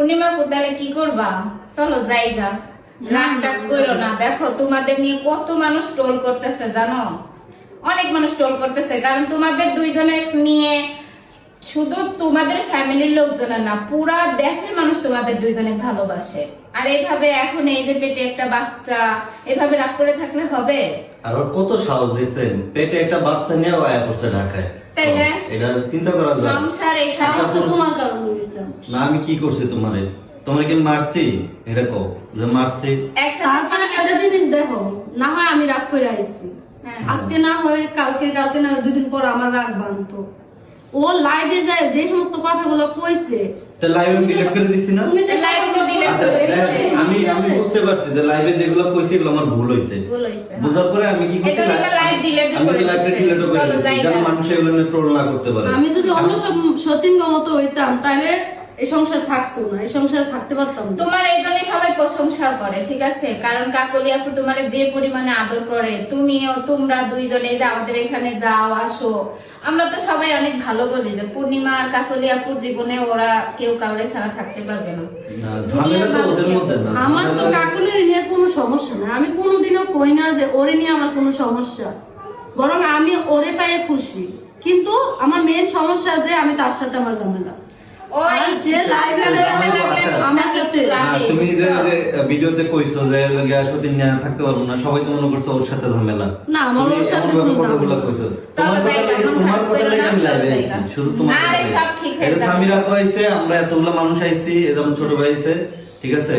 পূর্ণিমা কোথায় কি করবা? চলো জায়গা রাগ করো না। দেখো তোমাদের নিয়ে কত মানুষ ট্রোল করতেছে জানো, অনেক মানুষ ট্রোল করতেছে, কারণ তোমাদের দুইজনের নিয়ে শুধু তোমাদের ফ্যামিলির লোকজনের না, পুরা দেশের মানুষ তোমাদের দুইজনে ভালোবাসে। আর এইভাবে এখন এই যে পেটে একটা বাচ্চা, এভাবে রাগ করে থাকলে হবে? আর ওর কত সাহস দিয়েছেন, পেটে একটা বাচ্চা নিয়ে আয়া পড়ছে ঢাকায়, তাই না? এটা চিন্তা করা যায়। সংসার এই সাহস তো তোমার কারণে হইছে না আমি কি করছি তোমারে? তোমার কি মারছি? এটা কও যে মারছি। তারপরে একটা জিনিস দেখো, না হয় আমি রাগ করে আইছি, আজকে না হয় কালকে না হয় দুদিন পর আমার রাগ বানতো। ও লাইভে যায় যে সমস্ত কথাগুলো কইছে, তো লাইভে ডিলিট করে দিছি না? তুমি যে লাইভে ডিলিট আচ্ছা করে আমি বুঝতে পারছি যে লাইভে যেগুলো কইছি এগুলো আমার ভুল হইছে। বুঝার পরে আমি কি করছি, লাইভ ডিলিট করে দিছি যেন মানুষ এগুলো নিয়ে ট্রোল না করতে পারে। আমি যদি অন্য সব সতীঙ্গ মতো হইতাম তাহলে এই সংসার থাকতো না, এই সংসার থাকতে পারতাম না। তোমার এই জন্য সবাই প্রশংসা করে, ঠিক আছে? কারণ কাকলি আপু তোমার যে পরিমাণে আদর করে, তোমরা দুইজনে যে আমাদের এখানে যাও আসো, আমরা তো সবাই অনেক ভালো বলি যে পূর্ণিমা আর কাকলি আপুর জীবনে ওরা কেউ কাউরে ছাড়া থাকতে পারবে না। ঝামেলা তো ওদের মধ্যে না। আমার তো কাকুলির নিয়ে কোনো সমস্যা না, আমি কোনোদিনও কই না যে ওরে নিয়ে আমার কোনো সমস্যা, বরং আমি ওরে পায়ে খুশি। কিন্তু আমার মেইন সমস্যা যে আমি তার সাথে আমার ঝামেলা। ওই সে লাইভে আমার সাথে তুমি যে ভিডিওতে কইছো যে গ্যাস প্রতিদিন নিয়ে থাকতে পারবো না, সবাই তো মনে করছো ওর সাথে ঝামেলা। না, আমার ওর সাথে কোনো কথাগুলো কইছো। তোমার কথা লাগে আমি লাইভে আইছি, শুধু তোমার কথা। আরে সব ঠিক হয়ে এটা যাবে। সামিরা কইছে, আমরা এতগুলো মানুষ আইছি, যেমন ছোট ভাই আইছে, ঠিক আছে?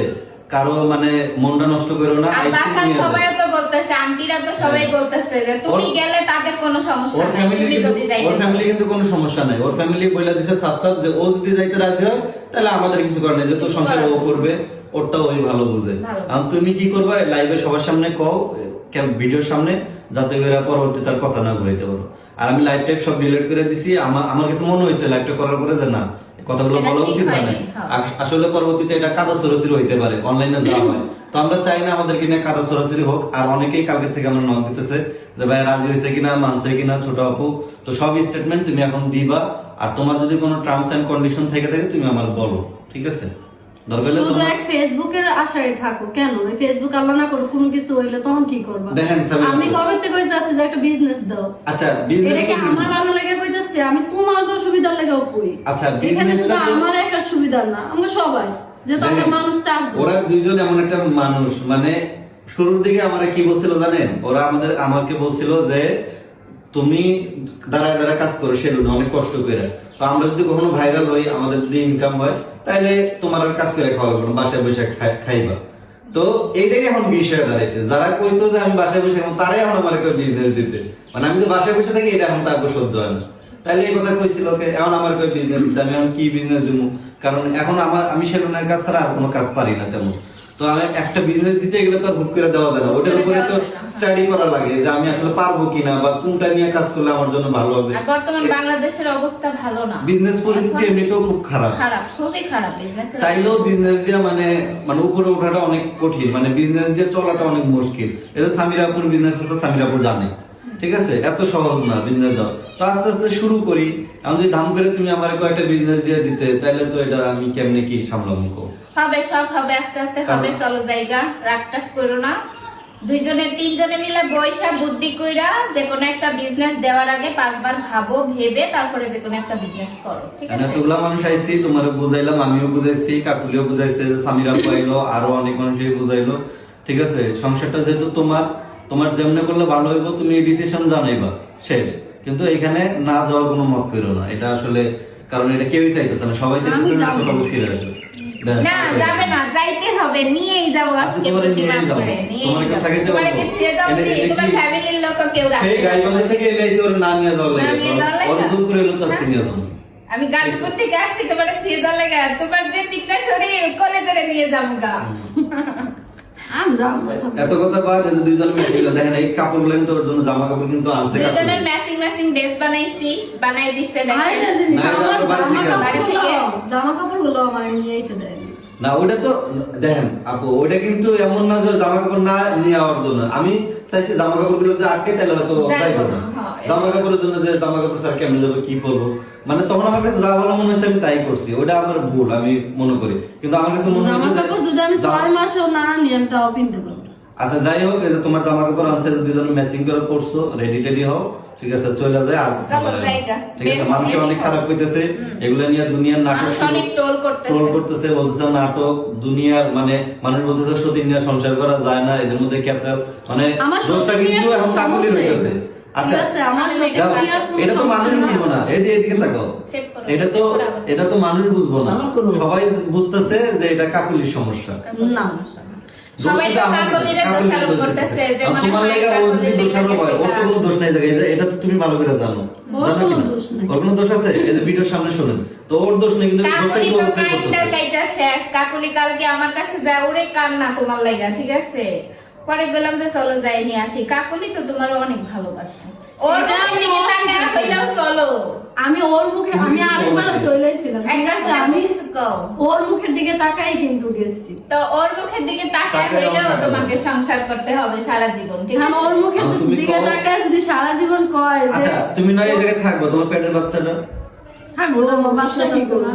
কারো মানে মনটা নষ্ট করো না। আর বাসার সবাই তো বলতেছে, আন্টিরা তো সবাই বলতেছে যে তুমি গেলে তাদের কোনো সমস্যা নাই, তুমি যদি যাইতে ওর ফ্যামিলি কিন্তু কোনো সমস্যা নাই। ওর ফ্যামিলি বইলা দিছে সাফ যে ও যদি যাইতে রাজি হয় তাহলে আমাদের কিছু করার নেই, যে তোর সংসার ও করবে, ওরটা ওই ভালো বুঝে। আর তুমি কি করবা, লাইভে সবার সামনে কও, ভিডিওর সামনে, যাতে করে পরবর্তী তার কথা না ঘুরাইতে পারো। আর আমি লাইভ টাইপ সব ডিলিট করে দিছি। আমার কাছে মনে হয়েছে লাইভটা করার পরে যে না, কথাগুলো বলা উচিত হয় না। আসলে পরবর্তীতে এটা কাদা সরাসরি হইতে পারে, অনলাইনে যাওয়া হয়। তো আমরা চাই না আমাদেরকে নিয়ে কাদা সরাসরি হোক। আর অনেকেই কালকে থেকে আমরা নক দিতেছে যে ভাই রাজি হয়েছে কিনা, মানছে কিনা ছোট আপু। তো সব স্টেটমেন্ট তুমি এখন দিবা। আর তোমার যদি কোনো টার্মস এন্ড কন্ডিশন থেকে থাকে তুমি আমার বলো, ঠিক আছে? দরকার হলে শুধু এক ফেসবুকের আশায় থাকো কেন? এই ফেসবুক আল্লাহ না করে কোনো কিছু হইলে তখন কি করবা? দেখেন আমি কবে থেকে কইতাছি যে একটা বিজনেস দাও। আচ্ছা বিজনেস এটা কি আমার ভালো লাগে কইতাছি? আমি তোমার সুবিধার লাগেও কই। আচ্ছা এখানে শুধু বিজনেসটা আমার একা সুবিধা না, আমরা সবাই, যে তো আমরা মানুষ চারজন। ওরা দুইজন এমন একটা মানুষ, মানে শুরুর দিকে আমারে কি বলছিল জানেন? ওরা আমাকে বলছিল যে তুমি দাঁড়ায় দাঁড়ায় কাজ করো সেলুনে অনেক কষ্ট করে, তো আমরা যদি কখনো ভাইরাল হই, আমাদের যদি ইনকাম হয়, তাহলে তোমার আর কাজ করে খাওয়া লাগবে না, বাসায় বসে খাইবা। তো এইটাই এখন বিষয় দাঁড়াইছে। যারা কইতো যে আমি বাসায় বসে খাবো, তারাই এখন আমার বিজনেস দিতে, মানে আমি তো বাসায় বসে থাকি, এটা এখন তার সহ্য হয় না। তাইলে এই কথা কইছিল ওকে, এখন আমার বিজনেস দিতে, আমি এখন কি বিজনেস দিব? কারণ এখন আমি সেলুনের কাজ ছাড়া আর কোনো কাজ পারি না তেমন। তো আমি একটা বিজনেস দিতে গেলে তো হুট করে দেওয়া যায় না, ওটার উপরে তো স্টাডি করা লাগে যে আমি আসলে পারবো কিনা, বা কোনটা নিয়ে কাজ করলে আমার জন্য ভালো হবে। আর বর্তমান বাংলাদেশের অবস্থা ভালো না, বিজনেস পরিস্থিতি এমনিতেও খুব খারাপ, খুবই খারাপ। বিজনেস চাইলেও বিজনেস দিয়ে মানে উপরে ওঠাটা অনেক কঠিন, মানে বিজনেস দিয়ে চলাটা অনেক মুশকিল। এটা সামিরাপুর বিজনেস আছে, সামিরাপুর জানে, ঠিক আছে? এত সহজ না বিজনেস দাও। তো আস্তে আস্তে শুরু করি। আমি যদি দাম করে তুমি আমার কয়েকটা বিজনেস দিয়ে দিতে, তাহলে তো এটা আমি কেমনে কি সামলাবো? হবে, সব হবে, আস্তে আস্তে হবে। চলো জায়গা, রাগটাক করো না। দুইজনে তিনজনে মিলে বৈশা বুদ্ধি কইরা যে কোনো একটা বিজনেস দেওয়ার আগে 5 বার ভাবো, ভেবে তারপরে যে কোনো একটা বিজনেস করো, ঠিক আছে? এতগুলা মানুষ আইছি, তোমার বুঝাইলাম, আমিও বুঝাইছি, কাকুলিও বুঝাইছে, সামিরা পাইলো, আরো অনেক মানুষই বুঝাইলো, ঠিক আছে? সংসারটা যেহেতু তোমার যেমনে করলে ভালো হইব, তুমি ডিসিশন জানাইবা, শেষ। কিন্তু এখানে না যাওয়ার কোনো মত করো না, এটা আসলে, কারণ এটা কেউই চাইতেছে না, সবাই চাইতেছে না ছোট আপু ফিরে আসে। না যাবে না, যাইতে হবে, নিয়েই যাও আজকে প্রতিবার করে নিয়েই যাও। তোমার কি ফিরে যাও কি? তোমার ফ্যামিলির লোক কেউ রাখবে? সেই গাইবান্ধা থেকে এলাইছে ওর না নিয়ে যাওয়ার লাগে, ওর জোর করে এলো তো আজকে নিয়ে যাবো। আমি গাজীপুর থেকে আসছি তোমার ফিরে যাওয়ার লাগে, তোমার যে তিনটা শরীর কোলে করে নিয়ে যাবো গা। এত কথা বাদ, এই যে দুইজন মিলে দেখেন এই কাপড়গুলো কিন্তু ওর জন্য জামা কাপড় কিন্তু আনছে, দুইজনের ম্যাচিং ড্রেস বানাই দিচ্ছে দেখেন। জামা কাপড়গুলো আমার নিয়েইতে দেয় না, ওটা তো দেখেন আপু, ওটা কিন্তু এমন না যে জামা কাপড় না নিয়ে যাওয়ার জন্য। আমি চাইছি জামা কাপড় গুলো যে আটকে, তাহলে হয়তো যাইবো না। জামা কাপড়ের জন্য যে জামা কাপড় স্যার কেমনে যাবো কি করবো, মানে তখন আমার কাছে যা ভালো মনে হচ্ছে আমি তাই করছি, ওটা আমার ভুল আমি মনে করি, কিন্তু আমার কাছে মনে জামা হচ্ছে কাপড় যদি আমি 6 মাসেও না নিই আমি তাও কিনতে পারবো। আচ্ছা যাই হোক, এই যে তোমার জামা কাপড় আনছে, দুজন ম্যাচিং করে পরছো, রেডি টেডি হও, ঠিক আছে, চলে যায় আর চলো জায়গা। ঠিক আছে। মানুষ অনেক খারাপ কইতেছে, এগুলা নিয়ে দুনিয়ার নাটক মানুষ অনেক ট্রোল ট্রোল করতেছে। করতেছে, বলতেছে নাটক দুনিয়ার, মানে মানুষ বলতেছে সতীন নিয়ে সংসার করা যায় না, এদের মধ্যে ক্যাপচার, মানে আমার দোষটা সতীন কিন্তু নিয়ে এখন কাকুলি সমস্যাই হইতেছে। নেই। আচ্ছা ঠিক আছে, আমার সতীন যাও, নিয়ে আর কোনো এটা তো মানুষ সমস্যা বুঝবো না, এদিকে তাকাও, Check করো। এটা তো মানুষ বুঝবো না, আমার কোনো- সবাই বুঝতেছে যে এটা কাকুলির সমস্যা। না। সবাই তো কাকুলিরে দোষারোপ করতেছে যে মনে তোমার হয় লাগা ও যদি কাকুলির দোষারোপ হয়, ওর তো কোনো দোষ নাই জায়গায়, এটা তো তুমি ভালো করে জানো, ওর জানো কোনো কি না? দোষ নাই। ওর কোনো দোষ আছে? এই যে ভিডিওর সামনে শুনেন, তো ওর দোষ নেই, কিন্তু দোষটা কাকুলি কিন্তু তো ওর উপরে কাইন্ডা করতেছে। কাইটা শেষ। কাকুলি কালকে আমার কাছে যায় ওরে কান্না তোমার লাগা, ঠিক আছে, পরে বললাম যে চলো যাই নিয়ে আসি। কাকুলি তো তোমার অনেক ভালোবাসে, ওর এটা আমি দিকে তাকায় অস্বীকার করি। হইলেও চলো। আমি ওর মুখে, আমি আরেকবারও চলে এসেছিলাম, ঠিক আছে, আমি কিছু কও। ওর মুখের দিকে তাকাই কিন্তু গেছি। তো ওর মুখের দিকে তাকায় তাকায় হইলেও তাকায়। তোমাকে সংসার করতে হবে সারা জীবন, ঠিক এখন আছে? ওর মুখের আর তুমি দিকে কও- তাকায় যদি সারা জীবন কয় যে আচ্ছা তুমি নয় এই জায়গায় থাকবো, তোমার পেটের বাচ্চাটা, থাকবো, বাচ্চা কি করবো?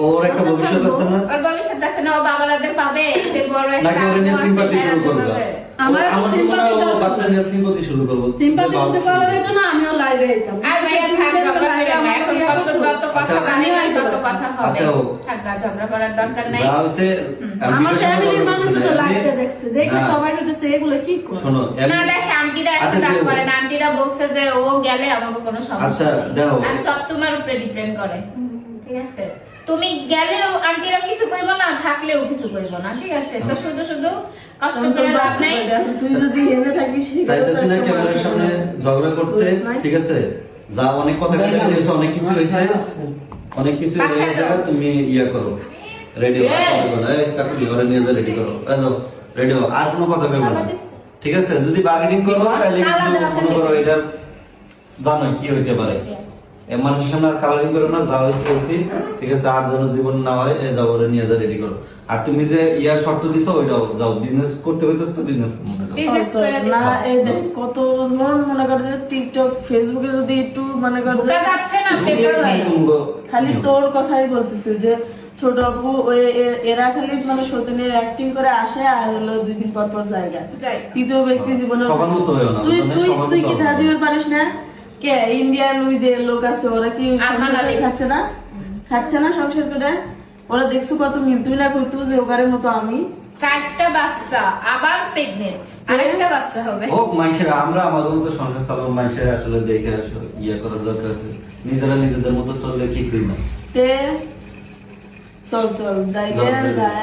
ওর একটা আচ্ছা, ভবিষ্যৎ আছে না? ওর ভবিষ্যৎ আছে না, ও বাবাদের পাবে, যে বড় একটা নাকি ওর নিয়ে আম্মু আছে, সিম্পাথি শুরু তারা করবে? পাবে। আমার তো আমার তো মনে হয় ও sympathy বাচ্চা নিয়ে সিম্পাথি শুরু করবো। সিম্পাথি যে বাবা যদি শুরু করার করছে। হতো না আমিও লাইভে যেতাম। আর ভাইয়া থাক, ঝগড়া করে না, এখন যত কথা আচ্ছা। বানিয়ে তত কথা হবে। আচ্ছা, ও। থাক গা, ঝগড়া করার দরকার নাই। যা হয়েছে, আমি আমার ভিডিওর সামনে ফ্যামিলির কথা মানুষ বলছি তো না, লাইভে দেখছে, দেখে না। সবাই কিন্তু এগুলো কি করে? শোনো না দেখে আন্টিরা আচ্ছা, এখন রাগ দেখো। করে না, আন্টিরা বলছে যে ও গেলে আমাকে কোনো আচ্ছা, সমস্যা নেই। দেখো। আর সব তোমার উপরে ডিপেন্ড করে, ঠিক আছে? তুমি গেলেও আন্টিরা কিছু কইবো না, থাকলেও কিছু কইবো না, ঠিক আছে? তো শুধু শুধু কষ্ট তখন তোর করে লাভ বাচ্চা নাই। কয়টা? এখন তুই যদি এনে থাকিস চাইতেছি না ক্যামেরার সামনে ঝগড়া করতে, ঠিক আছে? যা অনেক কথা কাটা হয়েছে, অনেক কিছু হয়েছে, অনেক কিছু হয়ে গেছে, তুমি ইয়া করো, রেডি হও, আর কথা বলো না। এই কাকুলি ওরা নিয়ে যা, রেডি করো, এই যাও, রেডি হও, আর কোনো কথা কইবো না, ঠিক আছে? যদি বার্গেনিং করো তাহলে কিন্তু মনে করো এটা জানো কি হইতে পারে, এ মানুষের সামনে আর কালারিং করো না, যা হয়েছে হইতে, ঠিক আছে? আর যেন জীবন না হয়, এই যাও, ওরা নিয়ে যা, রেডি করো। আর তুমি যে ইয়ার শর্ত দিছো ওইটাও যাও, বিজনেস করতে হইতেছে তো বিজনেস মনে করো। Business করে দিছো। না এই দেখ কতজন মনে করে যে টিকটক ফেসবুকে যদি একটু মনে করে যে বোকা যাচ্ছে না তুমি পেপারে। খালি তোর কথাই বলতেছে যে ছোট আপু এরা খালি মানে সতীনের অ্যাক্টিং করে আসে আর হলো 2 দিন পর পর জায়গা যাই। তৃতীয় ব্যক্তি জীবনে সবার মতো হয়েও না, তুই মানে তুই সবার তুই মতো কি হবে ধার না। দিতে পারিস না? কে ইন্ডিয়ান ওই যে লোক আছে ওরা কি আরমান সংসার করে আলী। খাচ্ছে না? খাচ্ছে না সংসার করে? ওরা দেখছো কত মিল, তুই না কইতু যে ওগারের মতো আমি 4টা বাচ্চা, আবার প্রেগনেন্ট, আরেকটা বাচ্চা হবে। হোক মানুষের, আমরা আমাদের মতো সংসার চালাবো, মানুষের আসলে দেখে আসলে ইয়ে করার দরকার আছে, নিজেরা নিজেদের মতো চললে কিছুই না। তে চল চল জায়গায় যাও, যায়